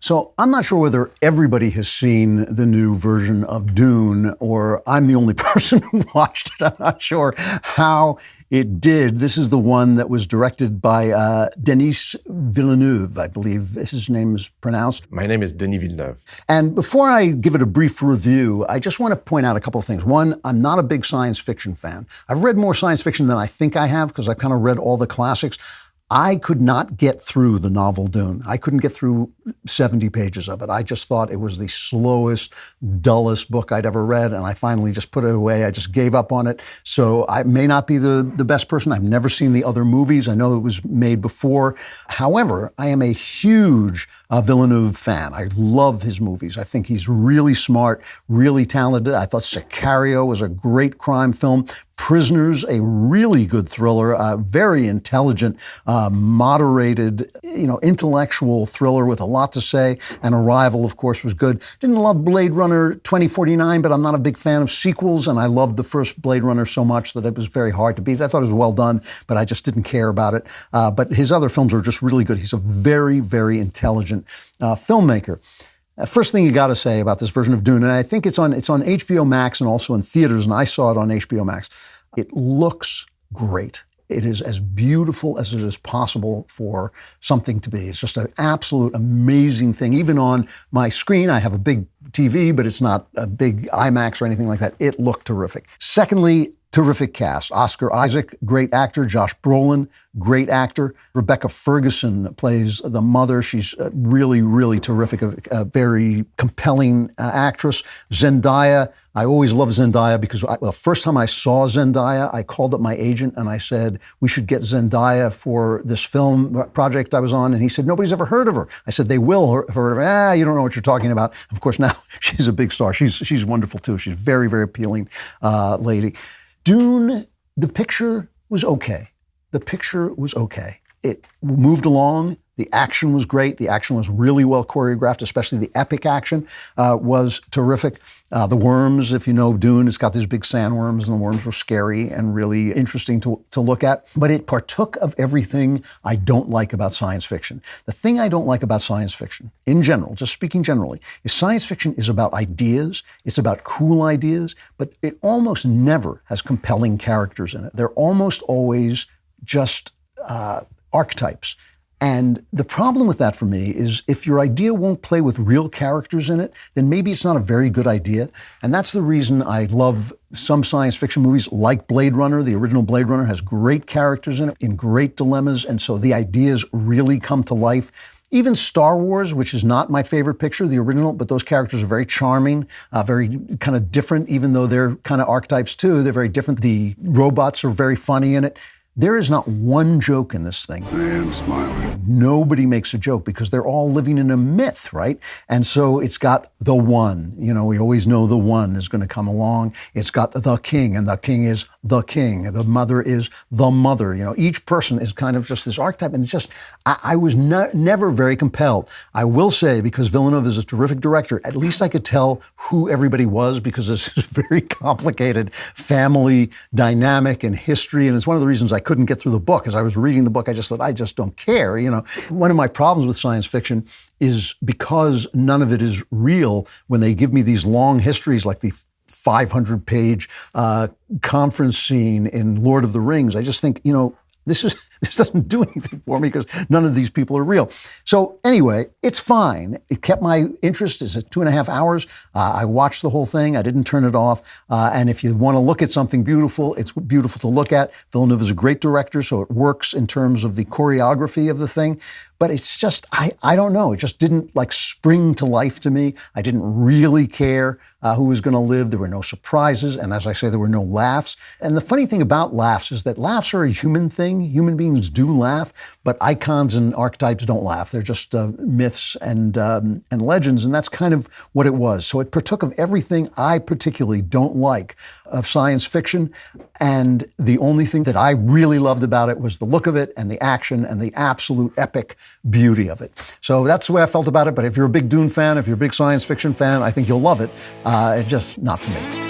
So I'm not sure whether everybody has seen the new version of Dune, or I'm the only person who watched it. I'm not sure how it did. This is the one that was directed by Denis Villeneuve, I believe his name is pronounced. My name is Denis Villeneuve. And before I give it a brief review, I just want to point out a couple of things. One, I'm not a big science fiction fan. I've read more science fiction than I think I have because I've kind of read all the classics. I could not get through the novel Dune. I couldn't get through 70 pages of it. I just thought it was the slowest, dullest book I'd ever read, and I finally just put it away. I just gave up on it. So I may not be the best person. I've never seen the other movies. I know it was made before. However, I am a huge Villeneuve fan. I love his movies. I think he's really smart, really talented. I thought Sicario was a great crime film. Prisoners, a really good thriller, very intelligent, moderated, intellectual thriller with a lot to say. And Arrival, of course, was good. Didn't love Blade Runner 2049, but I'm not a big fan of sequels, and I loved the first Blade Runner so much that it was very hard to beat. I thought it was well done, but I just didn't care about it. But his other films are just really good. He's a very, very intelligent filmmaker. First thing you got to say about this version of Dune, and I think it's on HBO Max and also in theaters, and I saw it on HBO Max. It looks great. It is as beautiful as it is possible for something to be. It's just an absolute amazing thing. Even on my screen, I have a big TV, but it's not a big IMAX or anything like that. It looked terrific. Secondly, terrific cast. Oscar Isaac, great actor. Josh Brolin, great actor. Rebecca Ferguson plays the mother. She's really, really terrific, a very compelling actress. Zendaya, I always love Zendaya because the first time I saw Zendaya, I called up my agent and I said, we should get Zendaya for this film project I was on. And he said, nobody's ever heard of her. I said, they will have heard of her. You don't know what you're talking about. Of course, now she's a big star. She's wonderful too. She's a very, very appealing lady. Dune, the picture was okay. The picture was okay. It moved along. The action was great. The action was really well choreographed, especially the epic action was terrific. The worms, if you know Dune, it's got these big sandworms, and the worms were scary and really interesting to look at. But it partook of everything I don't like about science fiction. The thing I don't like about science fiction, in general, just speaking generally, is science fiction is about ideas. It's about cool ideas, but it almost never has compelling characters in it. They're almost always just archetypes. And the problem with that for me is if your idea won't play with real characters in it, then maybe it's not a very good idea. And that's the reason I love some science fiction movies like Blade Runner. The original Blade Runner has great characters in it, in great dilemmas, and so the ideas really come to life. Even Star Wars, which is not my favorite picture, the original, but those characters are very charming, very kind of different, even though they're kind of archetypes too. They're very different. The robots are very funny in it. There is not one joke in this thing. I am smiling. Nobody makes a joke because they're all living in a myth, right? And so it's got the one. We always know the one is going to come along. It's got the king, and the king is the king. The mother is the mother. Each person is kind of just this archetype, and it's just, I was never very compelled. I will say, because Villeneuve is a terrific director, at least I could tell who everybody was, because this is very complicated family dynamic and history, and it's one of the reasons I couldn't get through the book. As I was reading the book, I just thought, I just don't care. One of my problems with science fiction is because none of it is real. When they give me these long histories, like the 500-page conference scene in Lord of the Rings, I just think, this doesn't do anything for me because none of these people are real. So anyway, it's fine. It kept my interest. It's 2.5 hours. I watched the whole thing. I didn't turn it off. And if you want to look at something beautiful, it's beautiful to look at. Villeneuve is a great director, so it works in terms of the choreography of the thing. But it's just, I don't know. It just didn't spring to life to me. I didn't really care who was going to live. There were no surprises. And as I say, there were no laughs. And the funny thing about laughs is that laughs are a human thing. Human beings do laugh, but icons and archetypes don't laugh. They're just myths and legends. And that's kind of what it was. So it partook of everything I particularly don't like of science fiction. And the only thing that I really loved about it was the look of it and the action and the absolute epic beauty of it. So that's the way I felt about it. But if you're a big Dune fan, if you're a big science fiction fan, I think you'll love it. It's just not for me.